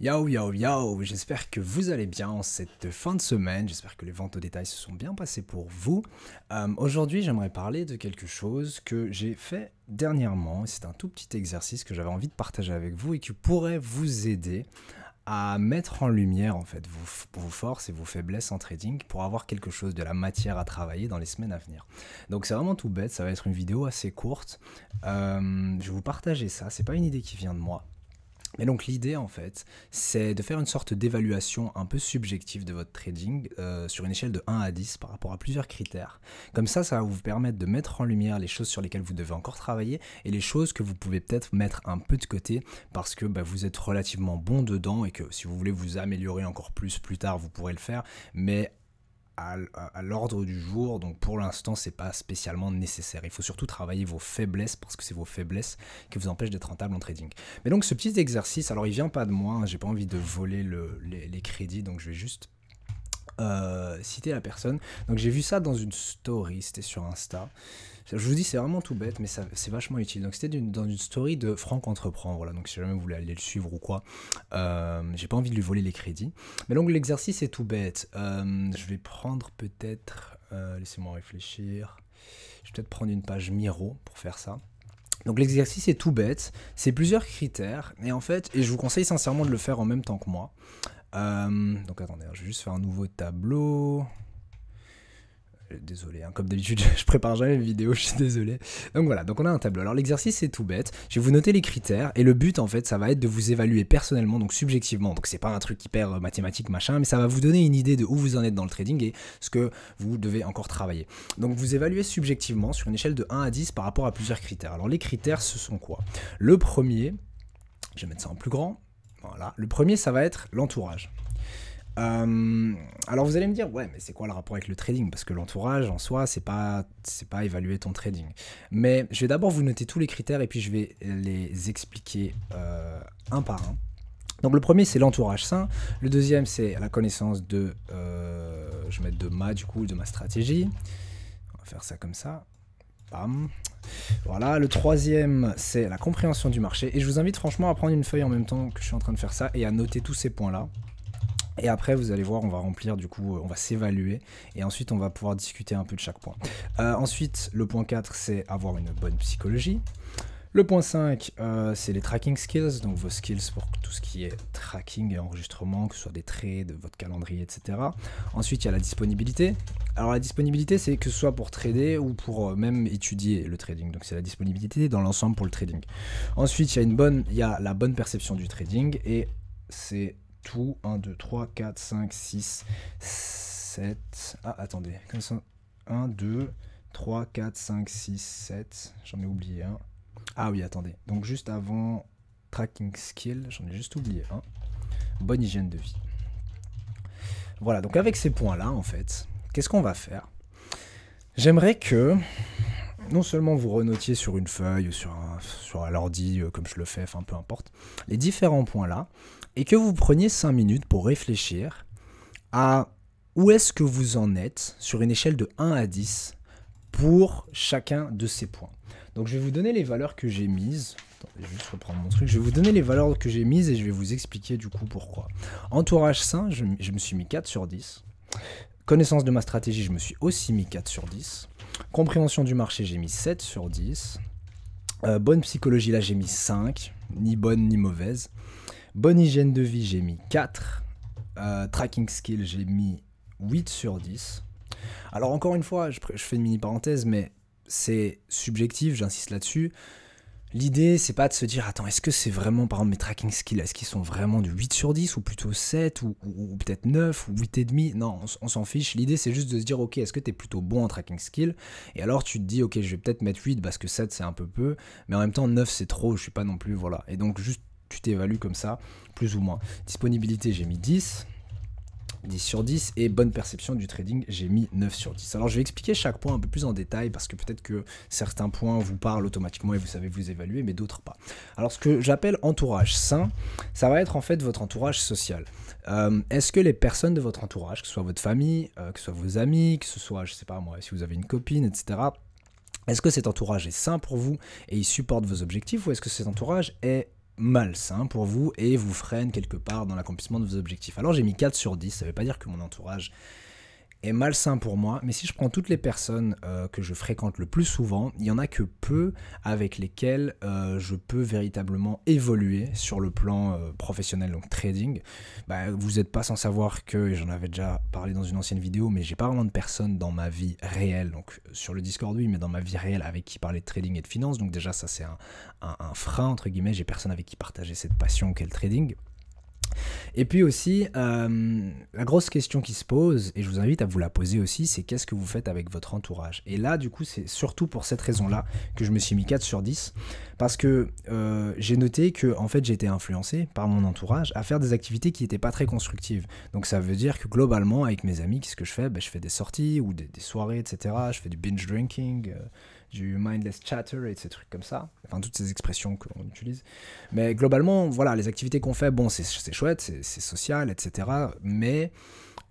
Yo yo yo, j'espère que vous allez bien en cette fin de semaine, j'espère que les ventes au détail se sont bien passées pour vous. Aujourd'hui j'aimerais parler de quelque chose que j'ai fait dernièrement, c'est un tout petit exercice que j'avais envie de partager avec vous et qui pourrait vous aider à mettre en lumière en fait vos forces et vos faiblesses en trading pour avoir quelque chose de la matière à travailler dans les semaines à venir. Donc c'est vraiment tout bête, ça va être une vidéo assez courte, je vais vous partager ça, c'est pas une idée qui vient de moi. Et donc l'idée en fait, c'est de faire une sorte d'évaluation un peu subjective de votre trading sur une échelle de 1 à 10 par rapport à plusieurs critères. Comme ça va vous permettre de mettre en lumière les choses sur lesquelles vous devez encore travailler et les choses que vous pouvez peut-être mettre un peu de côté parce que vous êtes relativement bon dedans et que si vous voulez vous améliorer encore plus tard, vous pourrez le faire. Mais à l'ordre du jour, donc pour l'instant c'est pas spécialement nécessaire. Il faut surtout travailler vos faiblesses parce que c'est vos faiblesses qui vous empêchent d'être rentable en trading. Mais donc ce petit exercice, alors il vient pas de moi, hein, j'ai pas envie de voler les crédits, donc je vais juste citer la personne. Donc j'ai vu ça dans une story, c'était sur Insta. Je vous dis c'est vraiment tout bête mais c'est vachement utile. Donc c'était dans une story de Franck Entreprend, voilà, donc si jamais vous voulez aller le suivre ou quoi, j'ai pas envie de lui voler les crédits. Mais donc l'exercice est tout bête. Je vais prendre peut-être, laissez-moi réfléchir, je vais peut-être prendre une page Miro pour faire ça. Donc l'exercice est tout bête, c'est plusieurs critères, et en fait, et je vous conseille sincèrement de le faire en même temps que moi. Donc attendez, je vais juste faire un nouveau tableau. Désolé, hein, comme d'habitude, je prépare jamais mes vidéos, je suis désolé. Donc voilà, donc on a un tableau. Alors l'exercice est tout bête. Je vais vous noter les critères et le but en fait, ça va être de vous évaluer personnellement, donc subjectivement. Donc c'est pas un truc hyper mathématique machin, mais ça va vous donner une idée de où vous en êtes dans le trading et ce que vous devez encore travailler. Donc vous évaluez subjectivement sur une échelle de 1 à 10 par rapport à plusieurs critères. Alors les critères, ce sont quoi? Le premier, je vais mettre ça en plus grand. Voilà, le premier, ça va être l'entourage. Alors vous allez me dire, ouais, mais c'est quoi le rapport avec le trading? Parce que l'entourage en soi, c'est pas évaluer ton trading. Mais je vais d'abord vous noter tous les critères et puis je vais les expliquer un par un. Donc le premier c'est l'entourage sain, le deuxième c'est la connaissance de, je vais mettre de ma stratégie. On va faire ça comme ça. Bam. Voilà, le troisième c'est la compréhension du marché et je vous invite franchement à prendre une feuille en même temps que je suis en train de faire ça et à noter tous ces points là. Et après, vous allez voir, on va remplir, du coup, on va s'évaluer. Et ensuite, on va pouvoir discuter un peu de chaque point. Ensuite, le point 4, c'est avoir une bonne psychologie. Le point 5, c'est les tracking skills, donc vos skills pour tout ce qui est tracking et enregistrement, que ce soit des trades, votre calendrier, etc. Ensuite, il y a la disponibilité. Alors la disponibilité, c'est que ce soit pour trader ou pour même étudier le trading. Donc c'est la disponibilité dans l'ensemble pour le trading. Ensuite, il y a la bonne perception du trading et c'est tout, 1, 2, 3, 4, 5, 6, 7, ah attendez, comme ça, 1, 2, 3, 4, 5, 6, 7, j'en ai oublié un, ah oui attendez, donc juste avant tracking skill, j'en ai juste oublié un, bonne hygiène de vie. Voilà, donc avec ces points là en fait, qu'est-ce qu'on va faire? J'aimerais que non seulement vous renotiez sur une feuille ou sur l'ordi comme je le fais, enfin peu importe, les différents points là, et que vous preniez 5 minutes pour réfléchir à où est-ce que vous en êtes sur une échelle de 1 à 10 pour chacun de ces points. Donc je vais vous donner les valeurs que j'ai mises. Attendez, je vais juste reprendre mon truc. Je vais vous donner les valeurs que j'ai mises et je vais vous expliquer du coup pourquoi. Entourage sain, je me suis mis 4 sur 10. Connaissance de ma stratégie, je me suis aussi mis 4 sur 10. Compréhension du marché, j'ai mis 7 sur 10. Bonne psychologie, là j'ai mis 5, ni bonne ni mauvaise. Bonne hygiène de vie, j'ai mis 4. Tracking skill, j'ai mis 8 sur 10. Alors encore une fois, je fais une mini parenthèse, mais c'est subjectif, j'insiste là-dessus. L'idée, c'est pas de se dire, attends, est-ce que c'est vraiment, par exemple, mes tracking skills, est-ce qu'ils sont vraiment du 8 sur 10 ou plutôt 7 ou peut-être 9 ou 8,5? Non, on s'en fiche. L'idée, c'est juste de se dire, ok, est-ce que tu es plutôt bon en tracking skill? Et alors, tu te dis, ok, je vais peut-être mettre 8 parce que 7, c'est un peu peu, mais en même temps, 9, c'est trop, je suis pas non plus, voilà. Et donc, juste, tu t'évalues comme ça, plus ou moins. Disponibilité, j'ai mis 10 sur 10 et bonne perception du trading, j'ai mis 9 sur 10. Alors je vais expliquer chaque point un peu plus en détail parce que peut-être que certains points vous parlent automatiquement et vous savez vous évaluer, mais d'autres pas. Alors ce que j'appelle entourage sain, ça va être en fait votre entourage social. Est-ce que les personnes de votre entourage, que ce soit votre famille, que ce soit vos amis, que ce soit, je sais pas moi, si vous avez une copine, etc., est-ce que cet entourage est sain pour vous et il supporte vos objectifs ou est-ce que cet entourage est malsain pour vous et vous freine quelque part dans l'accomplissement de vos objectifs. Alors j'ai mis 4 sur 10, ça ne veut pas dire que mon entourage est malsain pour moi, mais si je prends toutes les personnes que je fréquente le plus souvent, il n'y en a que peu avec lesquelles je peux véritablement évoluer sur le plan professionnel, donc trading. Vous n'êtes pas sans savoir que, et j'en avais déjà parlé dans une ancienne vidéo, mais j'ai pas vraiment de personnes dans ma vie réelle, donc sur le Discord oui, mais dans ma vie réelle avec qui parler de trading et de finance, donc déjà ça c'est un frein entre guillemets, j'ai personne avec qui partager cette passion qu'est le trading. Et puis aussi, la grosse question qui se pose, et je vous invite à vous la poser aussi, c'est qu'est-ce que vous faites avec votre entourage? Et là, du coup, c'est surtout pour cette raison-là que je me suis mis 4 sur 10, parce que j'ai noté que en fait, j'ai été influencé par mon entourage à faire des activités qui n'étaient pas très constructives. Donc ça veut dire que globalement, avec mes amis, qu'est-ce que je fais? Je fais des sorties ou des soirées, etc. Je fais du binge drinking, du mindless chatter et ces trucs comme ça, enfin toutes ces expressions qu'on utilise. Mais globalement, voilà, les activités qu'on fait, bon, c'est chouette, c'est social, etc. Mais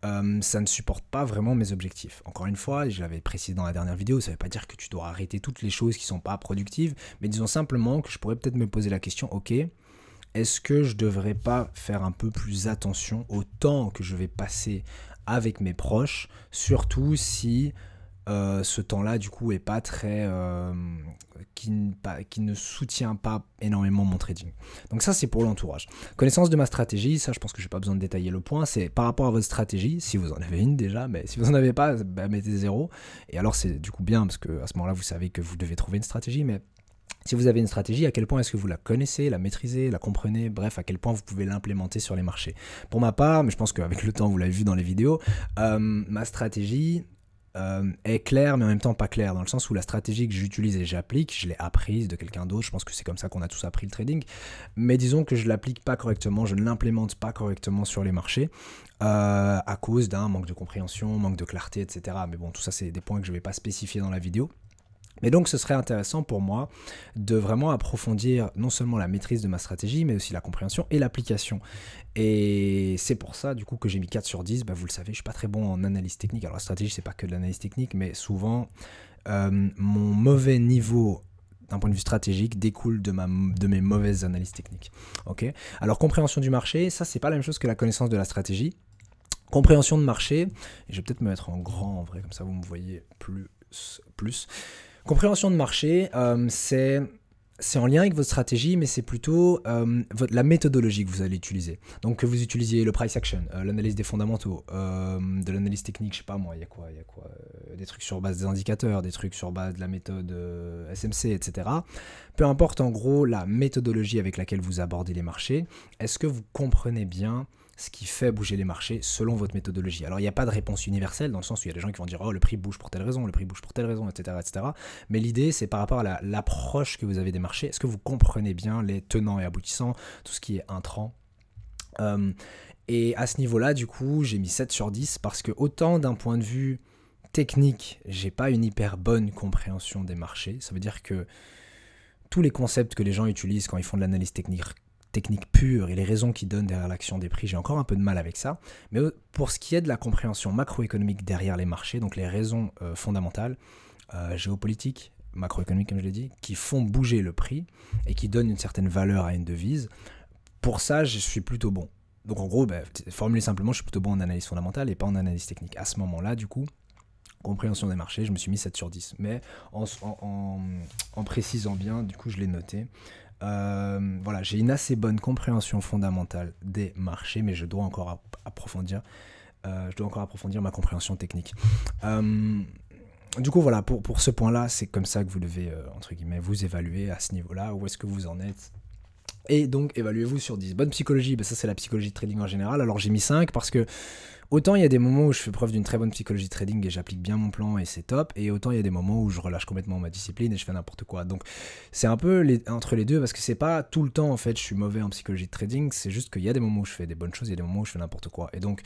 ça ne supporte pas vraiment mes objectifs. Encore une fois, je l'avais précisé dans la dernière vidéo, ça ne veut pas dire que tu dois arrêter toutes les choses qui ne sont pas productives, mais disons simplement que je pourrais peut-être me poser la question, ok, est-ce que je ne devrais pas faire un peu plus attention au temps que je vais passer avec mes proches, surtout si ce temps-là du coup est pas très qui ne soutient pas énormément mon trading. Donc ça c'est pour l'entourage. Connaissance de ma stratégie, ça je pense que j'ai pas besoin de détailler le point, c'est par rapport à votre stratégie, si vous en avez une déjà, mais si vous en avez pas, mettez 0. Et alors c'est du coup bien parce que à ce moment-là vous savez que vous devez trouver une stratégie, mais si vous avez une stratégie, à quel point est-ce que vous la connaissez, la maîtrisez, la comprenez, bref, à quel point vous pouvez l'implémenter sur les marchés. Pour ma part, mais je pense qu'avec le temps vous l'avez vu dans les vidéos, ma stratégie est claire mais en même temps pas claire, dans le sens où la stratégie que j'utilise et j'applique, je l'ai apprise de quelqu'un d'autre, je pense que c'est comme ça qu'on a tous appris le trading, mais disons que je l'applique pas correctement, je ne l'implémente pas correctement sur les marchés à cause d'un manque de compréhension, manque de clarté, etc. Mais bon, tout ça c'est des points que je vais pas spécifier dans la vidéo. Mais donc ce serait intéressant pour moi de vraiment approfondir non seulement la maîtrise de ma stratégie, mais aussi la compréhension et l'application. Et c'est pour ça du coup que j'ai mis 4 sur 10, vous le savez, je suis pas très bon en analyse technique. Alors la stratégie c'est pas que de l'analyse technique, mais souvent mon mauvais niveau d'un point de vue stratégique découle de mes mauvaises analyses techniques. Okay. Alors compréhension du marché, ça c'est pas la même chose que la connaissance de la stratégie. Compréhension de marché, et je vais peut-être me mettre en grand en vrai, comme ça vous me voyez plus. Compréhension de marché, c'est en lien avec votre stratégie, mais c'est plutôt la méthodologie que vous allez utiliser. Donc que vous utilisiez le price action, l'analyse des fondamentaux, de l'analyse technique, je sais pas moi, il y a quoi des trucs sur base des indicateurs, des trucs sur base de la méthode SMC, etc. Peu importe en gros la méthodologie avec laquelle vous abordez les marchés, est-ce que vous comprenez bien ce qui fait bouger les marchés selon votre méthodologie? Alors il n'y a pas de réponse universelle dans le sens où il y a des gens qui vont dire oh le prix bouge pour telle raison, le prix bouge pour telle raison, etc. etc. Mais l'idée c'est par rapport à l'approche que vous avez des marchés, est-ce que vous comprenez bien les tenants et aboutissants, tout ce qui est intrant et à ce niveau-là du coup j'ai mis 7 sur 10 parce que autant d'un point de vue technique, j'ai pas une hyper bonne compréhension des marchés, ça veut dire que tous les concepts que les gens utilisent quand ils font de l'analyse technique pure et les raisons qui donnent derrière l'action des prix, j'ai encore un peu de mal avec ça. Mais pour ce qui est de la compréhension macroéconomique derrière les marchés, donc les raisons fondamentales, géopolitiques, macroéconomiques comme je l'ai dit, qui font bouger le prix et qui donnent une certaine valeur à une devise, pour ça je suis plutôt bon. Donc en gros, formulé simplement, je suis plutôt bon en analyse fondamentale et pas en analyse technique. À ce moment-là, du coup, compréhension des marchés, je me suis mis 7 sur 10. Mais en précisant bien, du coup je l'ai noté. Voilà, j'ai une assez bonne compréhension fondamentale des marchés, mais je dois encore approfondir ma compréhension technique. Du coup, voilà, pour ce point-là, c'est comme ça que vous devez, entre guillemets, vous évaluer à ce niveau-là, où est-ce que vous en êtes. Et donc, évaluez-vous sur 10. Bonne psychologie, ça c'est la psychologie de trading en général. Alors j'ai mis 5 parce que autant il y a des moments où je fais preuve d'une très bonne psychologie de trading et j'applique bien mon plan et c'est top, et autant il y a des moments où je relâche complètement ma discipline et je fais n'importe quoi. Donc c'est un peu entre les deux parce que c'est pas tout le temps en fait je suis mauvais en psychologie de trading, c'est juste qu'il y a des moments où je fais des bonnes choses, il y a des moments où je fais n'importe quoi. Et donc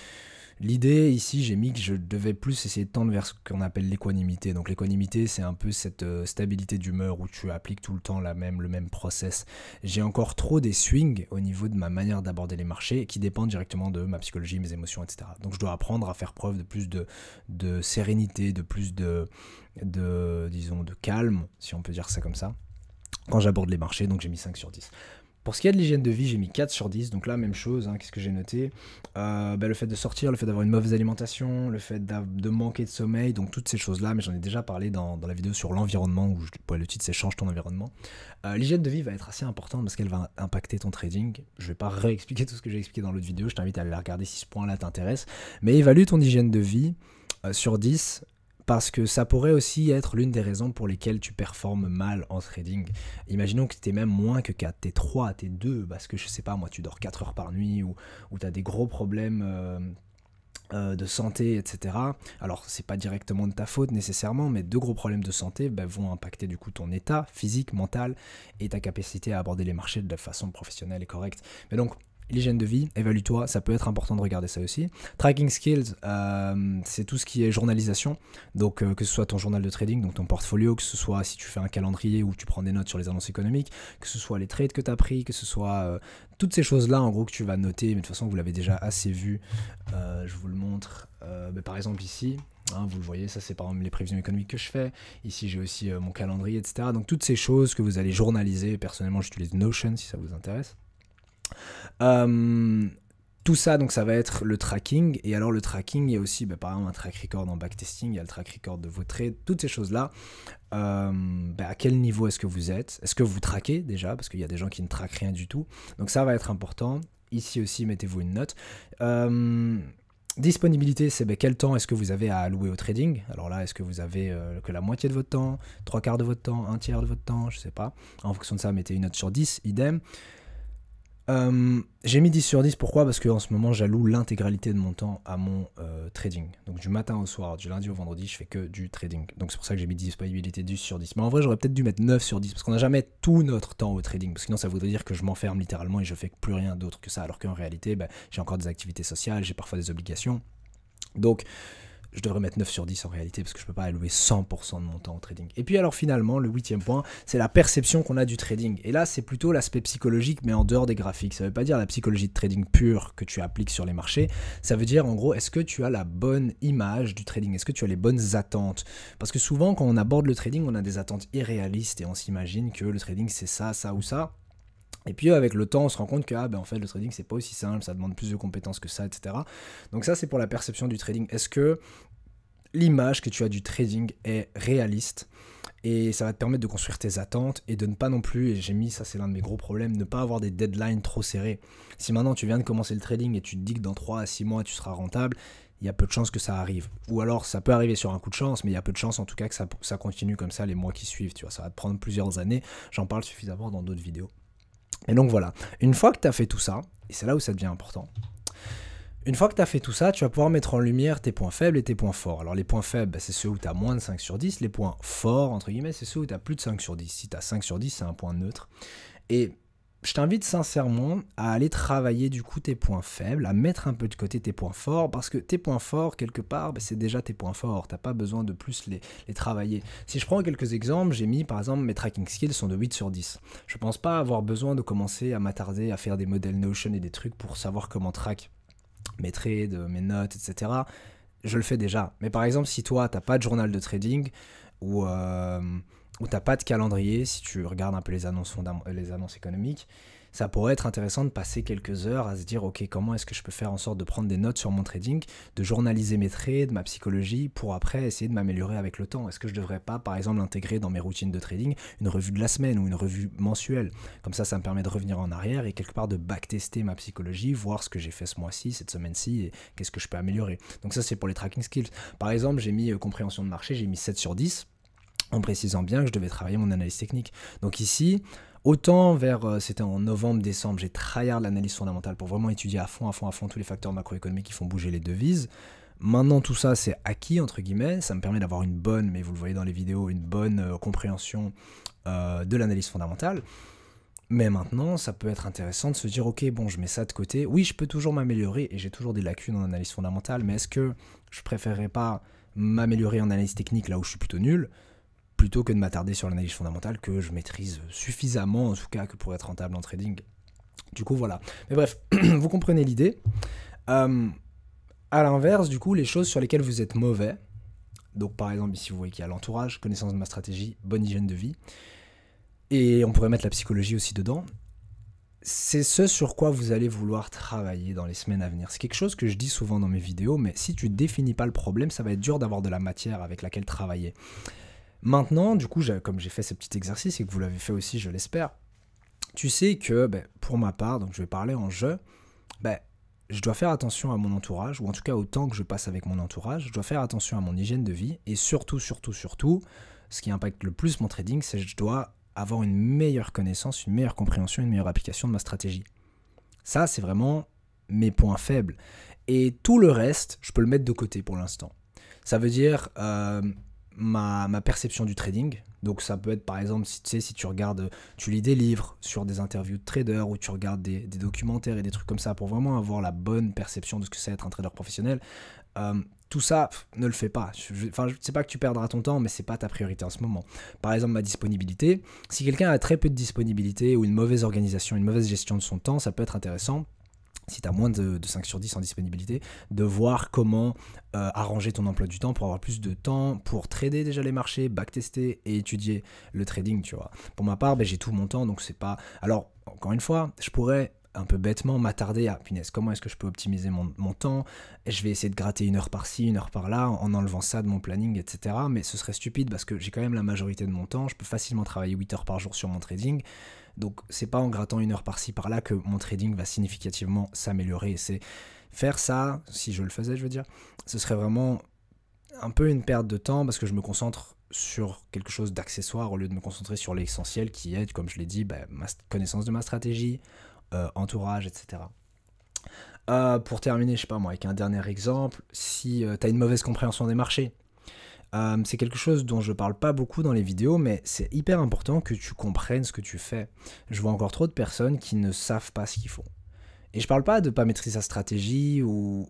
l'idée ici, j'ai mis que je devais plus essayer de tendre vers ce qu'on appelle l'équanimité. Donc l'équanimité, c'est un peu cette stabilité d'humeur où tu appliques tout le temps le même process. J'ai encore trop des swings au niveau de ma manière d'aborder les marchés qui dépendent directement de ma psychologie, mes émotions, etc. Donc je dois apprendre à faire preuve de plus de sérénité, de plus disons, de calme, si on peut dire ça comme ça, quand j'aborde les marchés. Donc j'ai mis 5 sur 10. Pour ce qui est de l'hygiène de vie, j'ai mis 4 sur 10. Donc là, même chose, hein, qu'est-ce que j'ai noté? Le fait de sortir, le fait d'avoir une mauvaise alimentation, le fait de manquer de sommeil, donc toutes ces choses-là, mais j'en ai déjà parlé dans la vidéo sur l'environnement, où le titre c'est Change ton environnement. L'hygiène de vie va être assez importante parce qu'elle va impacter ton trading. Je vais pas réexpliquer tout ce que j'ai expliqué dans l'autre vidéo, je t'invite à aller la regarder si ce point-là t'intéresse. Mais évalue ton hygiène de vie sur 10. Parce que ça pourrait aussi être l'une des raisons pour lesquelles tu performes mal en trading. Imaginons que tu es même moins que 4, tu es 3, tu es 2, parce que je sais pas, moi tu dors 4 heures par nuit, ou tu as des gros problèmes de santé, etc. Alors c'est pas directement de ta faute nécessairement, mais deux gros problèmes de santé vont impacter du coup ton état physique, mental, et ta capacité à aborder les marchés de façon professionnelle et correcte. Mais donc, l'hygiène de vie, évalue-toi, ça peut être important de regarder ça aussi. Tracking skills, c'est tout ce qui est journalisation, donc que ce soit ton journal de trading, donc ton portfolio, que ce soit si tu fais un calendrier où tu prends des notes sur les annonces économiques, que ce soit les trades que tu as pris, que ce soit toutes ces choses-là en gros que tu vas noter, mais de toute façon vous l'avez déjà assez vu, je vous le montre, par exemple ici, hein, vous le voyez, ça c'est par exemple les prévisions économiques que je fais. Ici j'ai aussi mon calendrier, etc. Donc toutes ces choses que vous allez journaliser. Personnellement j'utilise Notion si ça vous intéresse. Tout ça, donc ça va être le tracking. Et alors le tracking, il y a aussi par exemple un track record en backtesting, il y a le track record de vos trades, toutes ces choses-là. À quel niveau est-ce que vous êtes? Est-ce que vous traquez déjà? Parce qu'il y a des gens qui ne traquent rien du tout. Donc ça va être important. Ici aussi, mettez-vous une note. Disponibilité, c'est quel temps est-ce que vous avez à allouer au trading? Alors là, est-ce que vous avez que la moitié de votre temps, 3/4 de votre temps, 1/3 de votre temps, je sais pas. En fonction de ça, mettez une note sur 10, idem. J'ai mis 10 sur 10, pourquoi? Parce qu'en ce moment j'alloue l'intégralité de mon temps à mon trading. Donc du matin au soir, du lundi au vendredi, je fais que du trading. Donc c'est pour ça que j'ai mis disponibilité 10 sur 10. Mais en vrai j'aurais peut-être dû mettre 9 sur 10, parce qu'on n'a jamais tout notre temps au trading. Parce que sinon ça voudrait dire que je m'enferme littéralement et je fais plus rien d'autre que ça. Alors qu'en réalité, j'ai encore des activités sociales, j'ai parfois des obligations. Donc je devrais mettre 9 sur 10 en réalité, parce que je ne peux pas allouer 100% de mon temps au trading. Et puis alors finalement, le 8e point, c'est la perception qu'on a du trading. Et là, c'est plutôt l'aspect psychologique, mais en dehors des graphiques. Ça ne veut pas dire la psychologie de trading pure que tu appliques sur les marchés. Ça veut dire en gros, est-ce que tu as la bonne image du trading? Est-ce que tu as les bonnes attentes? Parce que souvent, quand on aborde le trading, on a des attentes irréalistes et on s'imagine que le trading, c'est ça, ça ou ça. Et puis avec le temps, on se rend compte que en fait, le trading, c'est pas aussi simple, ça demande plus de compétences que ça, etc. Donc ça, c'est pour la perception du trading. Est-ce que l'image que tu as du trading est réaliste? Et ça va te permettre de construire tes attentes et de ne pas non plus, et j'ai mis, ça c'est l'un de mes gros problèmes, ne pas avoir des deadlines trop serrés. Si maintenant tu viens de commencer le trading et tu te dis que dans 3 à 6 mois tu seras rentable, il y a peu de chances que ça arrive. Ou alors ça peut arriver sur un coup de chance, mais il y a peu de chances en tout cas que ça continue comme ça les mois qui suivent. Tu vois, ça va te prendre plusieurs années, j'en parle suffisamment dans d'autres vidéos. Et donc voilà, une fois que tu as fait tout ça, et c'est là où ça devient important, une fois que tu as fait tout ça, tu vas pouvoir mettre en lumière tes points faibles et tes points forts. Alors les points faibles, c'est ceux où tu as moins de 5 sur 10. Les points forts, entre guillemets, c'est ceux où tu as plus de 5 sur 10. Si tu as 5 sur 10, c'est un point neutre. Et je t'invite sincèrement à aller travailler du coup tes points faibles, à mettre un peu de côté tes points forts, parce que tes points forts, quelque part, c'est déjà tes points forts. Tu n'as pas besoin de plus les travailler. Si je prends quelques exemples, j'ai mis par exemple mes tracking skills sont de 8 sur 10. Je ne pense pas avoir besoin de commencer à m'attarder à faire des modèles Notion et des trucs pour savoir comment track mes trades, mes notes, etc. Je le fais déjà. Mais par exemple, si toi, tu n'as pas de journal de trading ou tu n'as pas de calendrier, si tu regardes un peu les annonces économiques, ça pourrait être intéressant de passer quelques heures à se dire, ok, comment est-ce que je peux faire en sorte de prendre des notes sur mon trading, de journaliser mes trades, ma psychologie, pour après essayer de m'améliorer avec le temps. Est-ce que je ne devrais pas, par exemple, intégrer dans mes routines de trading une revue de la semaine ou une revue mensuelle? Comme ça me permet de revenir en arrière et quelque part de backtester ma psychologie, voir ce que j'ai fait ce mois-ci, cette semaine-ci, et qu'est-ce que je peux améliorer. Donc ça, c'est pour les tracking skills. Par exemple, j'ai mis compréhension de marché, j'ai mis 7 sur 10, en précisant bien que je devais travailler mon analyse technique. Donc ici, autant c'était en novembre-décembre, j'ai tryhard l'analyse fondamentale pour vraiment étudier à fond tous les facteurs macroéconomiques qui font bouger les devises. Maintenant tout ça c'est acquis entre guillemets, ça me permet d'avoir une bonne, mais vous le voyez dans les vidéos, une bonne compréhension de l'analyse fondamentale. Mais maintenant, ça peut être intéressant de se dire, ok, bon, je mets ça de côté. Oui, je peux toujours m'améliorer et j'ai toujours des lacunes en analyse fondamentale, mais est-ce que je préférerais pas m'améliorer en analyse technique là où je suis plutôt nul, plutôt que de m'attarder sur l'analyse fondamentale que je maîtrise suffisamment, en tout cas, que pour être rentable en trading. Du coup, voilà. Mais bref, vous comprenez l'idée. À l'inverse, du coup, les choses sur lesquelles vous êtes mauvais, donc par exemple, ici, vous voyez qu'il y a l'entourage, connaissance de ma stratégie, bonne hygiène de vie, et on pourrait mettre la psychologie aussi dedans. c'est ce sur quoi vous allez vouloir travailler dans les semaines à venir. C'est quelque chose que je dis souvent dans mes vidéos, mais si tu définis pas le problème, ça va être dur d'avoir de la matière avec laquelle travailler. Maintenant, du coup, comme j'ai fait ce petit exercice et que vous l'avez fait aussi, je l'espère, tu sais que pour ma part, donc je vais parler en jeu, je dois faire attention à mon entourage, ou en tout cas au temps que je passe avec mon entourage, je dois faire attention à mon hygiène de vie, et surtout, ce qui impacte le plus mon trading, c'est que je dois avoir une meilleure connaissance, une meilleure compréhension, une meilleure application de ma stratégie. Ça, c'est vraiment mes points faibles. Et tout le reste, je peux le mettre de côté pour l'instant. Ça veut dire ma perception du trading. Donc ça peut être par exemple, si tu regardes, tu lis des livres sur des interviews de traders ou tu regardes des documentaires et des trucs comme ça pour vraiment avoir la bonne perception de ce que c'est être un trader professionnel. Tout ça, ne le fais pas. Enfin, je sais pas que tu perdras ton temps, mais c'est pas ta priorité en ce moment. Par exemple, ma disponibilité. Si quelqu'un a très peu de disponibilité ou une mauvaise organisation, une mauvaise gestion de son temps, ça peut être intéressant, si tu as moins de 5 sur 10 en disponibilité, de voir comment arranger ton emploi du temps pour avoir plus de temps pour trader déjà les marchés, backtester et étudier le trading, tu vois. Pour ma part, j'ai tout mon temps, donc c'est pas... Alors, encore une fois, je pourrais un peu bêtement m'attarder à, punaise, comment est-ce que je peux optimiser mon temps, et je vais essayer de gratter 1 heure par-ci, 1 heure par-là, en enlevant ça de mon planning, etc. Mais ce serait stupide parce que j'ai quand même la majorité de mon temps, je peux facilement travailler 8 heures par jour sur mon trading, donc c'est pas en grattant 1 heure par-ci par-là que mon trading va significativement s'améliorer. C'est faire ça, si je le faisais, je veux dire, ce serait vraiment un peu une perte de temps parce que je me concentre sur quelque chose d'accessoire au lieu de me concentrer sur l'essentiel qui est, comme je l'ai dit, ma connaissance de ma stratégie, entourage, etc. Pour terminer, je sais pas moi, avec un dernier exemple, si tu as une mauvaise compréhension des marchés, c'est quelque chose dont je parle pas beaucoup dans les vidéos, mais c'est hyper important que tu comprennes ce que tu fais. Je vois encore trop de personnes qui ne savent pas ce qu'ils font. Et je parle pas de pas maîtriser sa stratégie ou...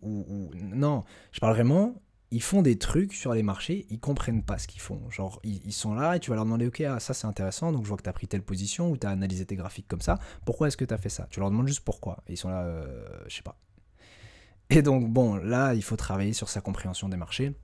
Non, je parle vraiment... Ils font des trucs sur les marchés, ils comprennent pas ce qu'ils font. Genre, ils sont là et tu vas leur demander, ok, ah, ça c'est intéressant, donc je vois que tu as pris telle position ou tu as analysé tes graphiques comme ça. Pourquoi est-ce que tu as fait ça? Tu leur demandes juste pourquoi. Et ils sont là, je sais pas. Et donc, bon, là, il faut travailler sur sa compréhension des marchés,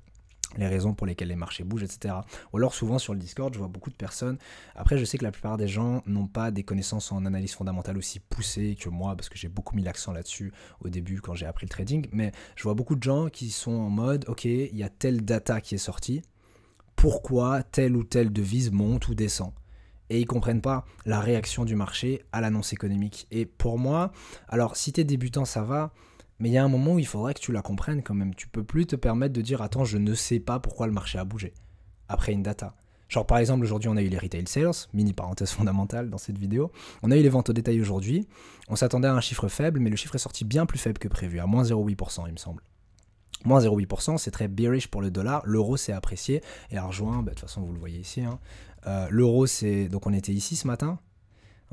les raisons pour lesquelles les marchés bougent, etc. Ou alors souvent sur le Discord, je vois beaucoup de personnes. Après, je sais que la plupart des gens n'ont pas des connaissances en analyse fondamentale aussi poussées que moi, parce que j'ai beaucoup mis l'accent là-dessus au début quand j'ai appris le trading. Mais je vois beaucoup de gens qui sont en mode, ok, il y a telle data qui est sortie, pourquoi telle ou telle devise monte ou descend? Et ils comprennent pas la réaction du marché à l'annonce économique. Et pour moi, alors si t'es débutant, ça va. Mais il y a un moment où il faudrait que tu la comprennes quand même. Tu peux plus te permettre de dire « Attends, je ne sais pas pourquoi le marché a bougé » après une data. Genre par exemple, aujourd'hui on a eu les retail sales, mini parenthèse fondamentale dans cette vidéo. On a eu les ventes au détail aujourd'hui. On s'attendait à un chiffre faible, mais le chiffre est sorti bien plus faible que prévu, à moins 0,8% il me semble. Moins 0,8%, c'est très bearish pour le dollar. L'euro s'est apprécié et a rejoint, de toute façon vous le voyez ici. Hein. L'euro, c'est... Donc on était ici ce matin.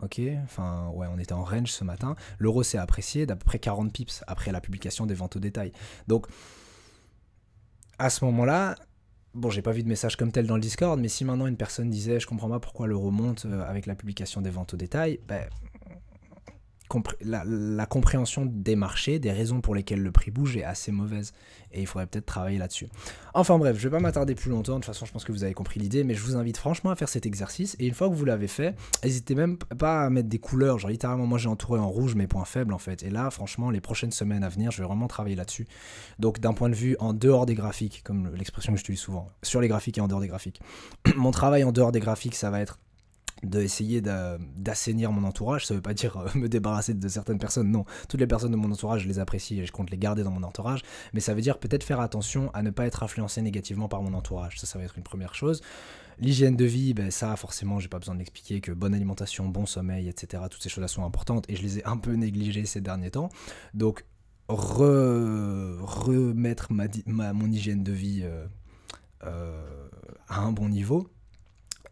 Ok, enfin ouais, on était en range ce matin. L'euro s'est apprécié d'à peu près 40 pips après la publication des ventes au détail. Donc, à ce moment-là, bon, j'ai pas vu de message comme tel dans le Discord, mais si maintenant une personne disait je comprends pas pourquoi l'euro monte avec la publication des ventes au détail, la compréhension des marchés, des raisons pour lesquelles le prix bouge est assez mauvaise et il faudrait peut-être travailler là-dessus. Enfin bref, je vais pas m'attarder plus longtemps, de toute façon je pense que vous avez compris l'idée, mais je vous invite franchement à faire cet exercice et une fois que vous l'avez fait, n'hésitez même pas à mettre des couleurs, genre littéralement moi j'ai entouré en rouge mes points faibles en fait, et là franchement les prochaines semaines à venir je vais vraiment travailler là-dessus. Donc d'un point de vue en dehors des graphiques, comme l'expression que j'utilise souvent, sur les graphiques et en dehors des graphiques, mon travail en dehors des graphiques ça va être d'essayer d'assainir mon entourage. Ça veut pas dire me débarrasser de certaines personnes, non. Toutes les personnes de mon entourage, je les apprécie et je compte les garder dans mon entourage, mais ça veut dire peut-être faire attention à ne pas être influencé négativement par mon entourage. Ça va être une première chose. L'hygiène de vie, ça forcément, j'ai pas besoin de l'expliquer, que bonne alimentation, bon sommeil, etc. Toutes ces choses-là sont importantes et je les ai un peu négligées ces derniers temps. Donc, remettre mon hygiène de vie à un bon niveau.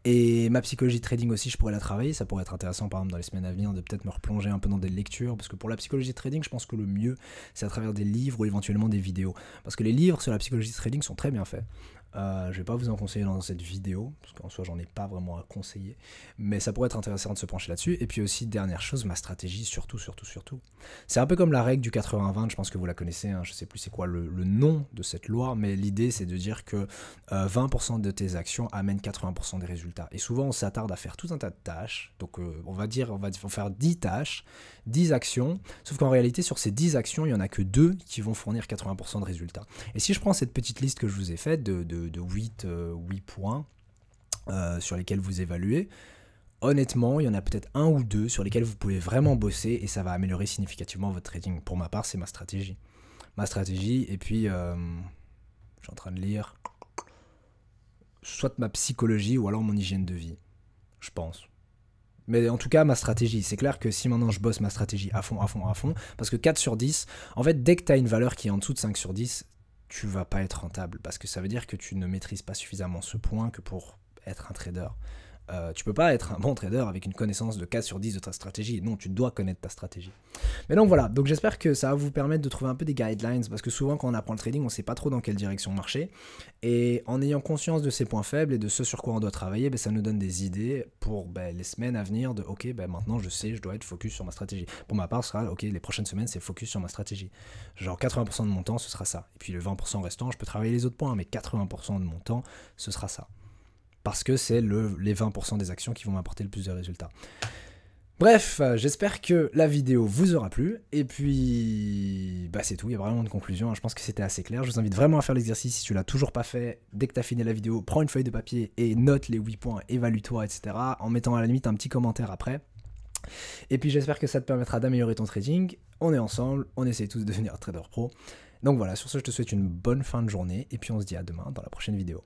Et ma psychologie de trading aussi, je pourrais la travailler. Ça pourrait être intéressant, par exemple, dans les semaines à venir, de peut-être me replonger un peu dans des lectures. Parce que pour la psychologie de trading, je pense que le mieux, c'est à travers des livres ou éventuellement des vidéos. Parce que les livres sur la psychologie de trading sont très bien faits. Je vais pas vous en conseiller dans cette vidéo, parce qu'en soi j'en ai pas vraiment à conseiller, mais ça pourrait être intéressant de se pencher là-dessus. Et puis aussi, dernière chose, ma stratégie, surtout. C'est un peu comme la règle du 80-20, je pense que vous la connaissez, hein, je sais plus c'est quoi le nom de cette loi, mais l'idée c'est de dire que 20% de tes actions amènent 80% des résultats. Et souvent on s'attarde à faire tout un tas de tâches, donc on va faire 10 tâches, 10 actions, sauf qu'en réalité, sur ces 10 actions, il n'y en a que 2 qui vont fournir 80% de résultats. Et si je prends cette petite liste que je vous ai faite de 8 points sur lesquels vous évaluez, honnêtement, il y en a peut-être 1 ou 2 sur lesquels vous pouvez vraiment bosser et ça va améliorer significativement votre trading. Pour ma part, c'est ma stratégie. Ma stratégie, et puis, je suis en train de lire, soit ma psychologie ou alors mon hygiène de vie, je pense. Mais en tout cas, ma stratégie, c'est clair que si maintenant je bosse ma stratégie à fond, parce que 4 sur 10, en fait, dès que tu as une valeur qui est en dessous de 5 sur 10, tu vas pas être rentable, parce que ça veut dire que tu ne maîtrises pas suffisamment ce point que pour être un trader. Tu peux pas être un bon trader avec une connaissance de 4 sur 10 de ta stratégie. Non, tu dois connaître ta stratégie. Mais donc voilà, donc j'espère que ça va vous permettre de trouver un peu des guidelines, parce que souvent quand on apprend le trading, on sait pas trop dans quelle direction marcher. Et en ayant conscience de ses points faibles et de ce sur quoi on doit travailler, ça nous donne des idées pour les semaines à venir de ok, maintenant je sais, je dois être focus sur ma stratégie. Pour ma part, ce sera ok, les prochaines semaines c'est focus sur ma stratégie. Genre 80% de mon temps, ce sera ça. Et puis le 20% restant, je peux travailler les autres points, mais 80% de mon temps, ce sera ça. Parce que c'est les 20% des actions qui vont m'apporter le plus de résultats. Bref, j'espère que la vidéo vous aura plu, et puis c'est tout, il y a vraiment une conclusion, je pense que c'était assez clair. Je vous invite vraiment à faire l'exercice si tu l'as toujours pas fait. Dès que tu as fini la vidéo, prends une feuille de papier et note les 8 points, évalue-toi, etc. en mettant à la limite un petit commentaire après. Et puis j'espère que ça te permettra d'améliorer ton trading. On est ensemble, on essaie tous de devenir trader pro. Donc voilà, sur ce je te souhaite une bonne fin de journée, et puis on se dit à demain dans la prochaine vidéo.